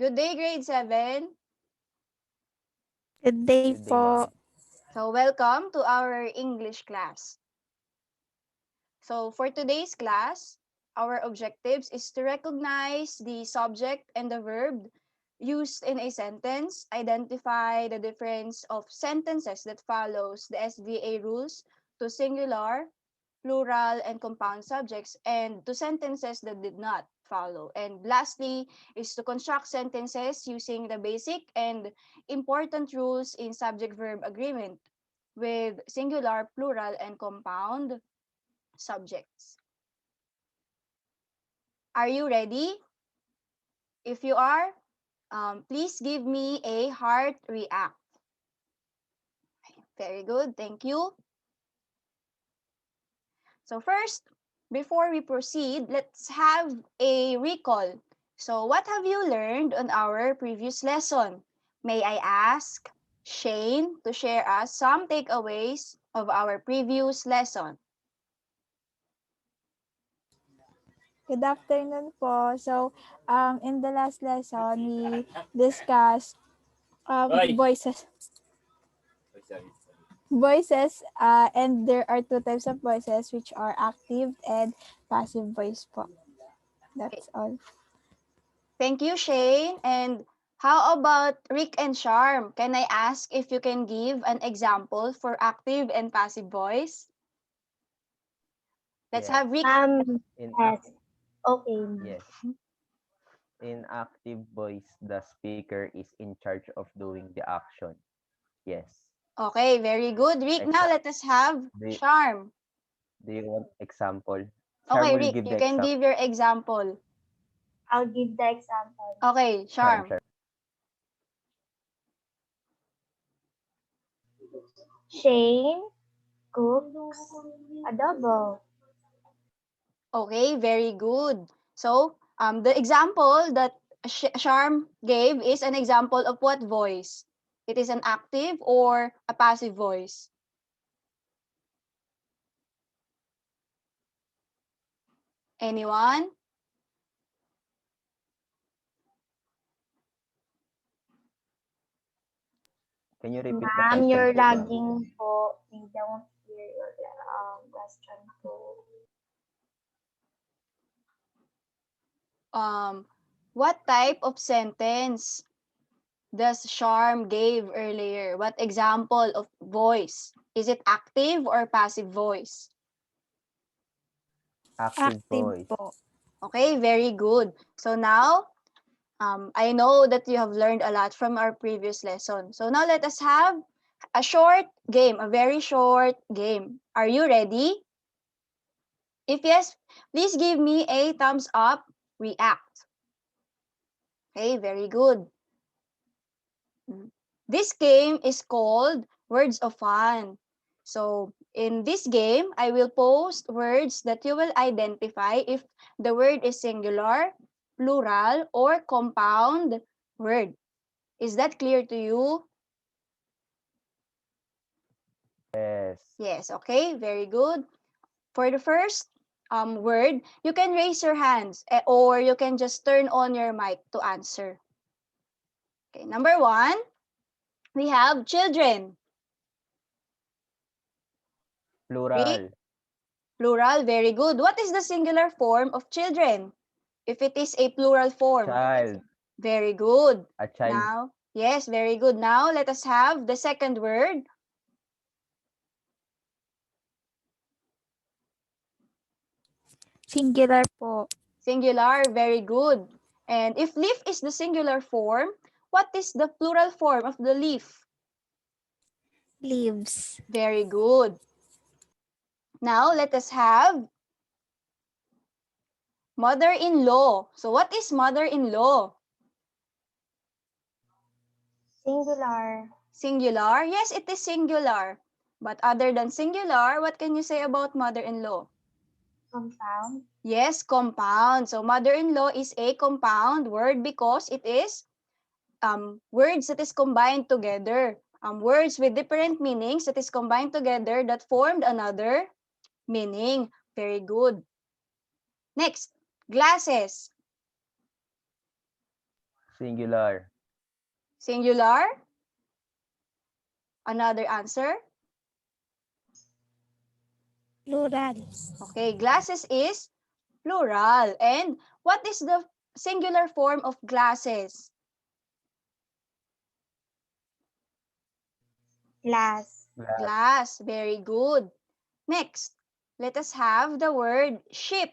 Good day, grade 7. Good day Good day, po. ma'am. So, welcome to our English class. So, for today's class, our objectives is to recognize the subject and the verb used in a sentence, identify the difference of sentences that follows the SVA rules to singular, plural, and compound subjects, and to sentences that did not follow. And lastly is to construct sentences using the basic and important rules in subject-verb agreement with singular, plural, and compound subjects. Are you ready? If you are, please give me a heart react. Very good, thank you. So first, before we proceed, let's have a recall. So what have you learned on our previous lesson? May I ask Shane to share us some takeaways of our previous lesson? Good afternoon po. So, in the last lesson, we discussed voices. Voices, and there are two types of voices, which are active and passive voice po. Okay. That's all. Thank you, Shane. And how about Rick and Charm? Can I ask if you can give an example for active and passive voice? Let's Yes. have Rick. In Yes. Okay. yes. In active voice, the speaker is in charge of doing the action. Yes. Okay, very good, Rick. Now Exa- let us have do, Charm. do you want example? Charm Okay, will Rick, give you the can example. give your example. I'll give the example. Okay, Charm, Charm. charm. Shane cooks adobo. Okay, very good. So, the example that Charm gave is an example of what voice? It is an active or a passive voice? Anyone? Can you repeat the Ma'am, question you're po, ma'am? lagging po. We don't hear your question po. Um, what type of sentence does Charm gave earlier? What example of voice? Is it active or passive voice? Active Active voice. po. Okay, very good. So now, I know that you have learned a lot from our previous lesson. So now let us have a short game, a very short game. Are you ready? If yes, please give me a thumbs up, react. Okay, very good. This game is called Words of Fun. So in this game, I will post words that you will identify if the word is singular, plural, or compound word. Is that clear to you? Yes. Yes, okay, very good. For the first word, you can raise your hands or you can just turn on your mic to answer. Okay, number 1, we have children. Rick, Plural. plural, very good. What is the singular form of children? If it is a plural form. Child. Very good. A child. Now, yes, very good. Now, let us have the second word. Singular po. Singular, very good. And if leaf is the singular form, what is the plural form of the leaf? Leaves. Very good. Now, let us have mother-in-law. So, what is mother-in-law? Singular. Singular? Yes, it is singular. But other than singular, what can you say about mother-in-law? Compound. Yes, compound. So, mother-in-law is a compound word because it is words that is combined together. Words with different meanings that is combined together that formed another meaning. Very good. Next, glasses. Singular. Singular? Another answer? Plural. Okay, glasses is plural. And what is the singular form of glasses? Glass. Glass. Glass. Very good. Next, let us have the word ship.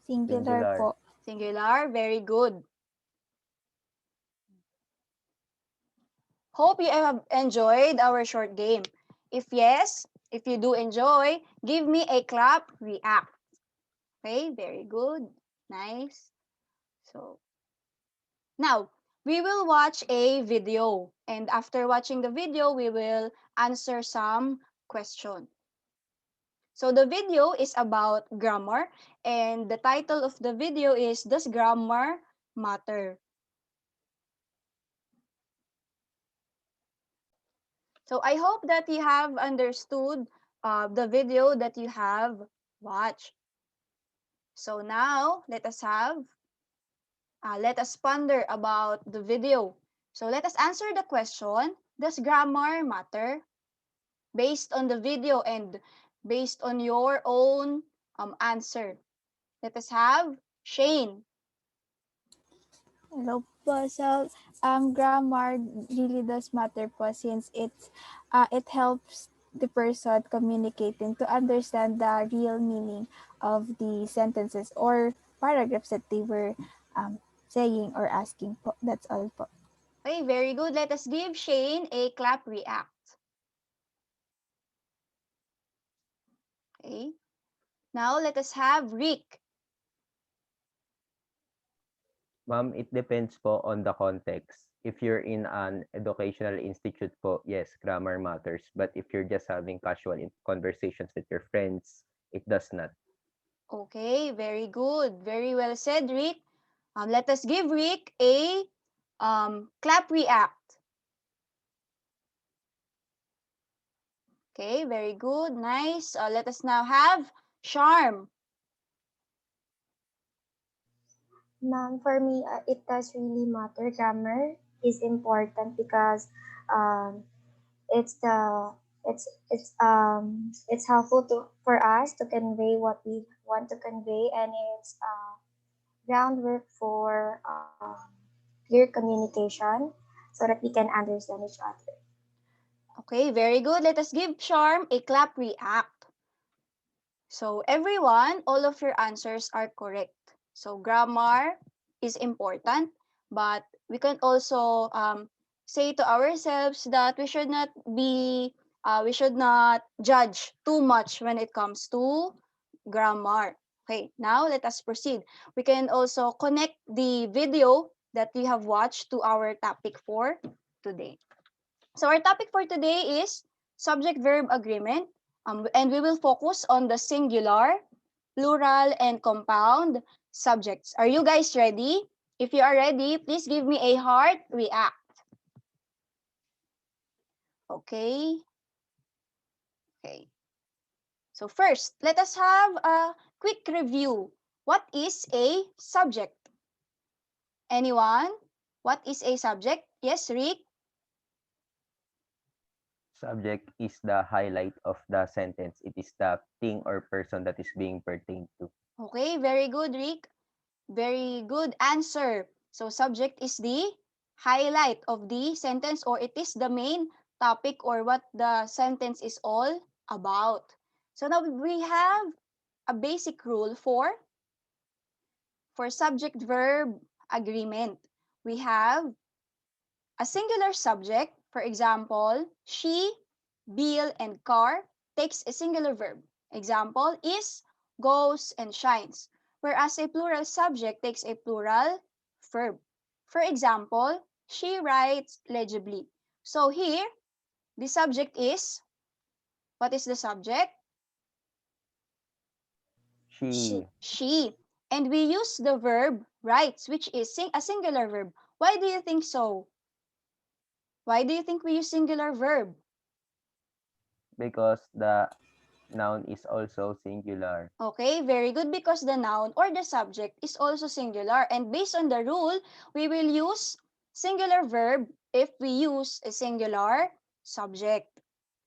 Singular Singular. po. Singular. Very good. Hope you have enjoyed our short game. If yes, if you do enjoy, give me a clap, react. Okay, very good. Nice. So, now, we will watch a video. And after watching the video, we will answer some questions. So, the video is about grammar. And the title of the video is, Does Grammar Matter? So, I hope that you have understood the video that you have watched. So, now, let us ponder about the video. So let us answer the question, does grammar matter? Based on the video and based on your own answer. Let us have Shane. Hello po. So, grammar really does matter po since it helps the person communicating to understand the real meaning of the sentences or paragraphs that they were saying or asking po. That's all po. Okay, very good. Let us give Shane a clap react. Okay. Now let us have Rick. Ma'am, it depends po on the context. If you're in an educational institute po, yes, grammar matters. But if you're just having casual conversations with your friends, it does not. Okay, very good. Very well said, Rick. Let us give Rick a clap react. Okay, very good. Nice. Let us now have Charm. Ma'am, for me, it does really matter. Grammar is important because um, it's the it's helpful to for us to convey what we want to convey, and it's groundwork for clear communication so that we can understand each other. Okay, very good. Let us give Charm a clap react. So everyone, all of your answers are correct. So grammar is important, but we can also say to ourselves that we should not judge too much when it comes to grammar. Okay, now let us proceed. We can also connect the video that we have watched to our topic for today. So our topic for today is subject-verb agreement, and we will focus on the singular, plural, and compound subjects. Are you guys ready? If you are ready, please give me a heart react. Okay. Okay. So first, let us have a quick review. What is a subject? Anyone? What is a subject? Yes, Rick? Subject is the highlight of the sentence. It is the thing or person that is being pertained to. Okay, very good, Rick. Very good answer. So subject is the highlight of the sentence, or it is the main topic or what the sentence is all about. So now we have a basic rule for subject verb agreement. We have a singular subject, for example, she, Bill, and car takes a singular verb. Example is goes and shines. Whereas a plural subject takes a plural verb. For example, she writes legibly. So here, the subject is, what is the subject? She, She. And we use the verb writes, which is a singular verb. Why do you think so? Why do you think we use singular verb? because the Noun is also singular. Okay, very good, because the noun or the subject is also singular. And based on the rule, we will use singular verb if we use a singular subject.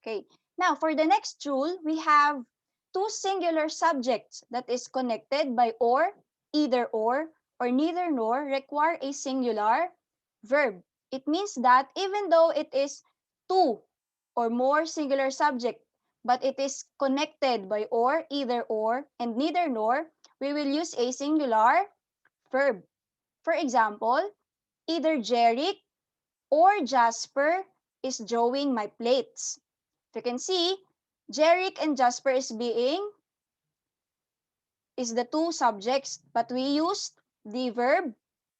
Okay, now for the next rule, we have two singular subjects that is connected by either or neither nor require a singular verb. It means that even though it is two or more singular subject, but it is connected by either and neither nor, we will use a singular verb. For example, either Jeric or Jasper is drawing my plates. If you can see, Jeric and Jasper is the two subjects, but we used the verb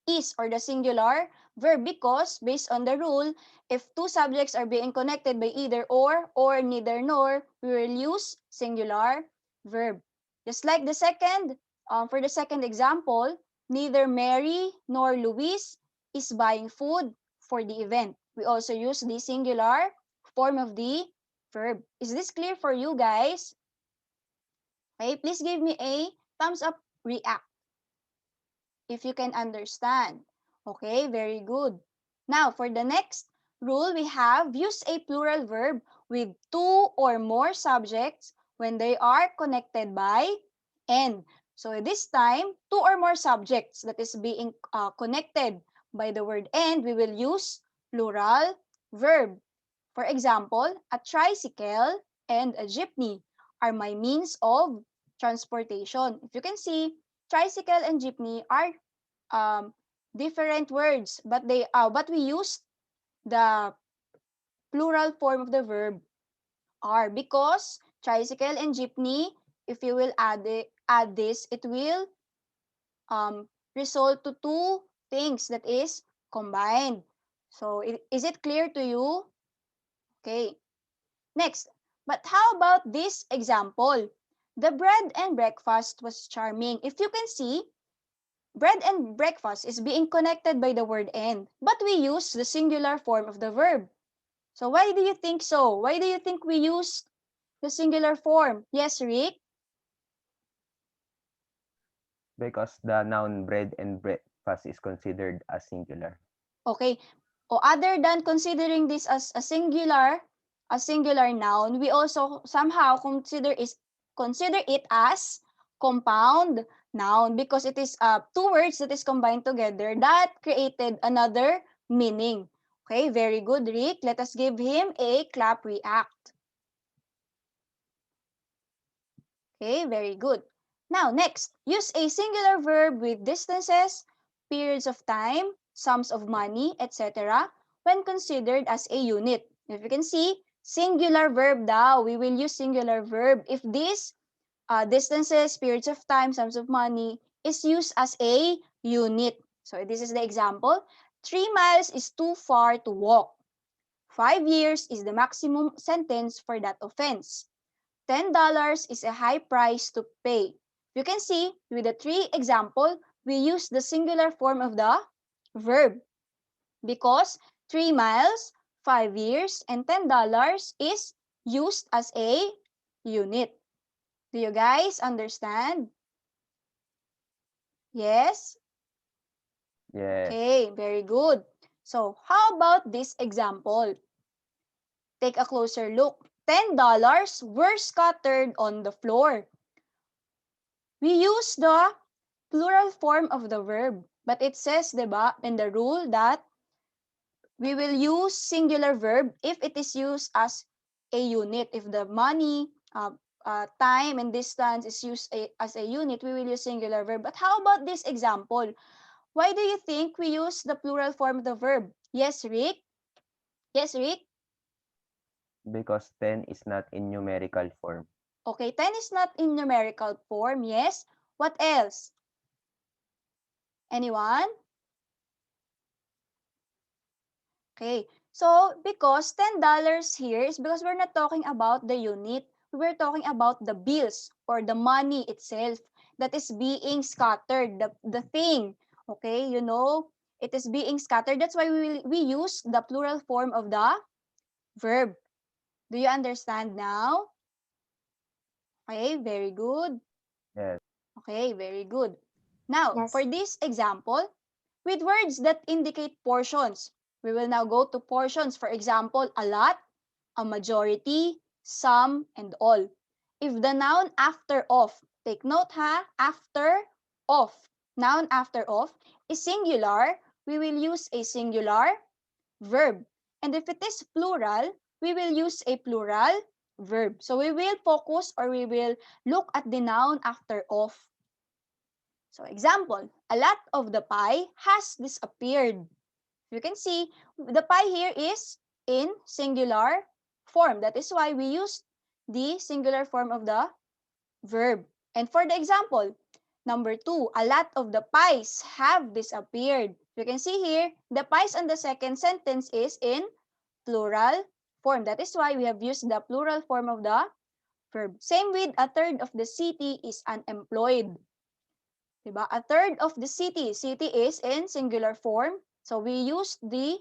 is or the singular verb because based on the rule, if two subjects are being connected by either or neither nor, we will use singular verb. Just like for the second example, neither Mary nor Luis is buying food for the event. We also use the singular form of the verb. Is this clear for you guys? Okay, please give me a thumbs up react if you can understand. Okay, very good. Now, for the next rule, we have use a plural verb with two or more subjects when they are connected by and. So this time, two or more subjects that is being connected by the word and, we will use plural verb. For example, a tricycle and a jeepney are my means of transportation. If you can see, tricycle and jeepney are um, different words, but we use the plural form of the verb are because tricycle and jeepney, if you will add this, it will result to two things that is combined. So is it clear to you? Okay. Next, but how about this example? The bread and breakfast was charming. If you can see, bread and breakfast is being connected by the word and, but we use the singular form of the verb. So why do you think so? Why do you think we use the singular form? Yes, Rick? Because the noun bread and breakfast is considered as singular. Okay. O other than considering this as a singular noun, we also somehow consider it as compound noun because it is two words that is combined together that created another meaning. Okay, very good, Rick. Let us give him a clap react. Okay, very good. Now, next, use a singular verb with distances, periods of time, sums of money, etc. when considered as a unit. If you can see, singular verb daw. We will use singular verb if this distances, periods of time, sums of money is used as a unit. So this is the example. 3 miles is too far to walk. 5 years is the maximum sentence for that offense. $10 is a high price to pay. You can see with the three example, we use the singular form of the verb because 3 miles, 5 years, and $10 is used as a unit. Do you guys understand? Yes? Yes. Okay, very good. So how about this example? Take a closer look. $10 were scattered on the floor. We use the plural form of the verb. But it says, diba, in the rule that we will use singular verb if it is used as a unit. If the money, time, and distance is used as a unit, we will use singular verb. But how about this example? Why do you think we use the plural form of the verb? Yes, Rick? Yes, Rick? Because 10 is not in numerical form. Okay, 10 is not in numerical form. Yes. What else? Anyone? Okay. So, because $10 here is because we're not talking about the unit. We're talking about the bills or the money itself that is being scattered, the thing. Okay, it is being scattered. That's why we use the plural form of the verb. Do you understand now? Okay, very good. Yes. Okay, very good. Now, Yes. for this example, with words that indicate portions, we will now go to portions. For example, a lot, a majority, some, and all. If the noun after of, take note ha, after of, noun after of is singular, we will use a singular verb. And if it is plural, we will use a plural verb. So we will focus or we will look at the noun after of. So example, a lot of the pie has disappeared. You can see the pie here is in singular form. That is why we use the singular form of the verb. And for the example, number 2, a lot of the pies have disappeared. You can see here, the pies on the second sentence is in plural form. That is why we have used the plural form of the verb. Same with a third of the city is unemployed. Diba? A third of the city. City is in singular form. So we use the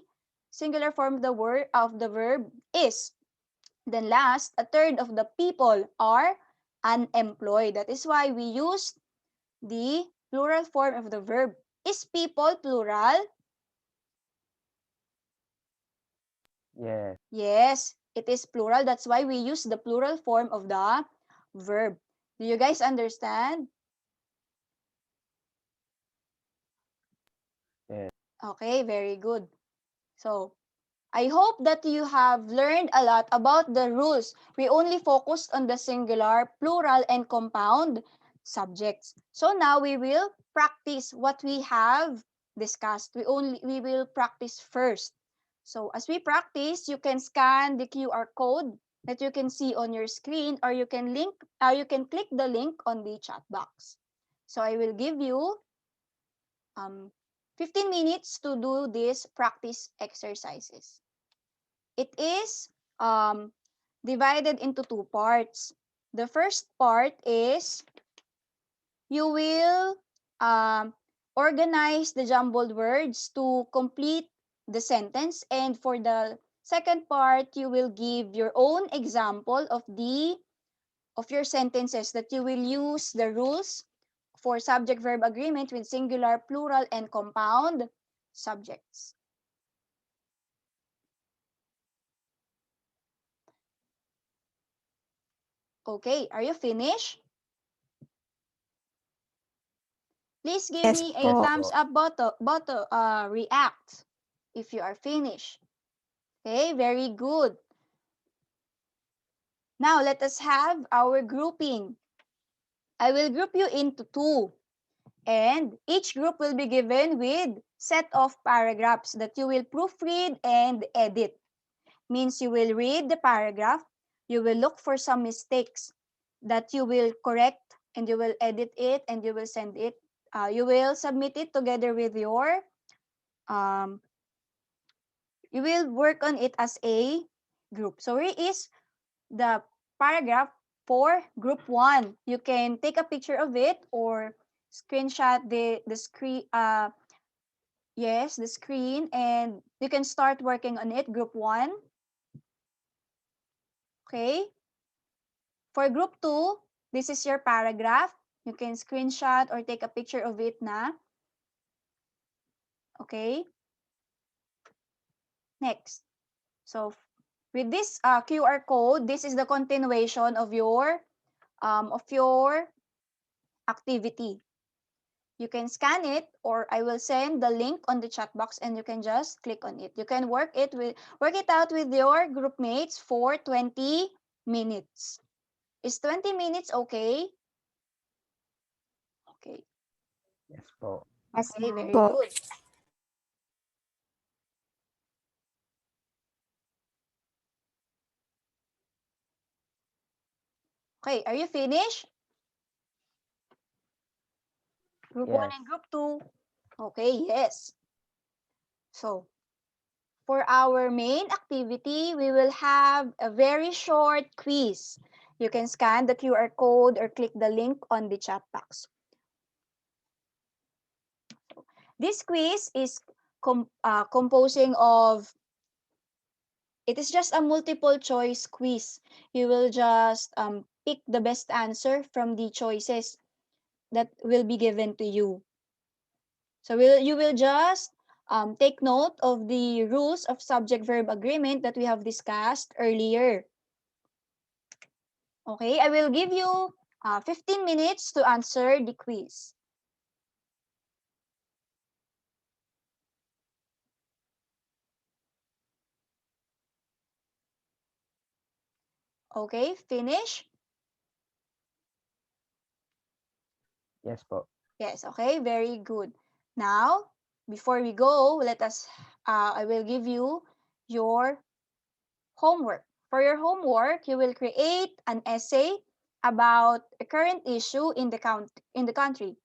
singular form of the word of the verb is. Then last, a third of the people are unemployed. That is why we use the plural form of the verb. Is people plural? Yes. Yes, it is plural. That's why we use the plural form of the verb. Do you guys understand? Yes. Okay, very good. So, I hope that you have learned a lot about the rules. We only focused on the singular, plural, and compound subjects. So now we will practice what we have discussed. We will practice first. So as we practice, you can scan the QR code that you can see on your screen, or you can click the link on the chat box. So I will give you um, 15 minutes to do these practice exercises. It is divided into two parts. The first part is you will um, organize the jumbled words to complete the sentence. And for the second part, you will give your own example of your sentences that you will use the rules for subject-verb agreement with singular, plural, and compound subjects. Okay, are you finished? Please give Yes me a Yes po. thumbs po. up react if you are finished. Okay, very good. Now let us have our grouping. I will group you into two, and each group will be given with set of paragraphs that you will proofread and edit. Means you will read the paragraph, you will look for some mistakes that you will correct, and you will edit it, and you will send it. You will submit it together with your um, you will work on it as a group. So here is the paragraph for group 1. You can take a picture of it or screenshot the screen yes, the screen, and you can start working on it, group 1. Okay? For group 2, this is your paragraph. You can screenshot or take a picture of it na. Okay? Next. So with this QR code, this is the continuation of your activity. You can scan it, or I will send the link on the chat box and you can just click on it. You can work it out with your group mates for 20 minutes. Is 20 minutes okay? Okay. Yes po. Yes, Okay, ma'am. very Po. good. Okay, are you finished? Group 1 Yes. and group 2. Okay, yes. So, for our main activity, we will have a very short quiz. You can scan the QR code or click the link on the chat box. This quiz is composing of, it is just a multiple choice quiz. You will just pick the best answer from the choices that will be given to you. So you will just take note of the rules of subject-verb agreement that we have discussed earlier. Okay, I will give you 15 minutes to answer the quiz. Okay, finish? Yes po. Yes, okay, very good. Now, before we go, I will give you your homework. For your homework, you will create an essay about a current issue in the country.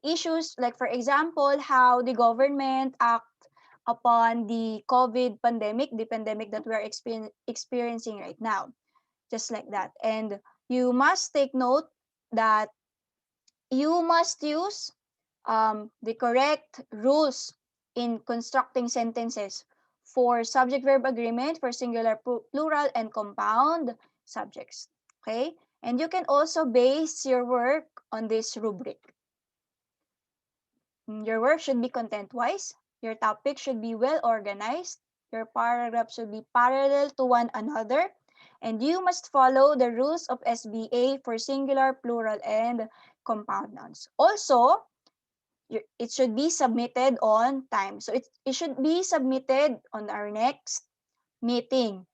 Issues like, for example, how the government act upon the COVID pandemic, the pandemic that we're experiencing right now, just like that. And you must take note that you must use the correct rules in constructing sentences for subject verb agreement for singular, plural, and compound subjects. Okay? And you can also base your work on this rubric. Your work should be content-wise. Your topic should be well organized. Your paragraph should be parallel to one another. And you must follow the rules of SBA for singular, plural, and compound nouns. Also, it should be submitted on time. So it should be submitted on our next meeting.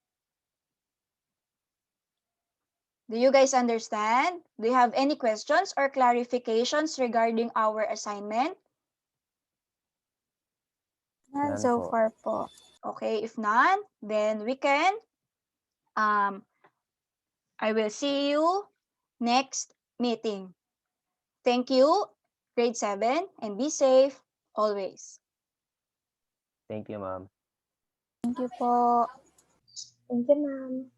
Do you guys understand? Do you have any questions or clarifications regarding our assignment? None None so po. far po. Okay, if none, then we can, I will see you next meeting. Thank you, grade 7, and be safe always. Thank you, ma'am. Thank you po. Thank you, ma'am.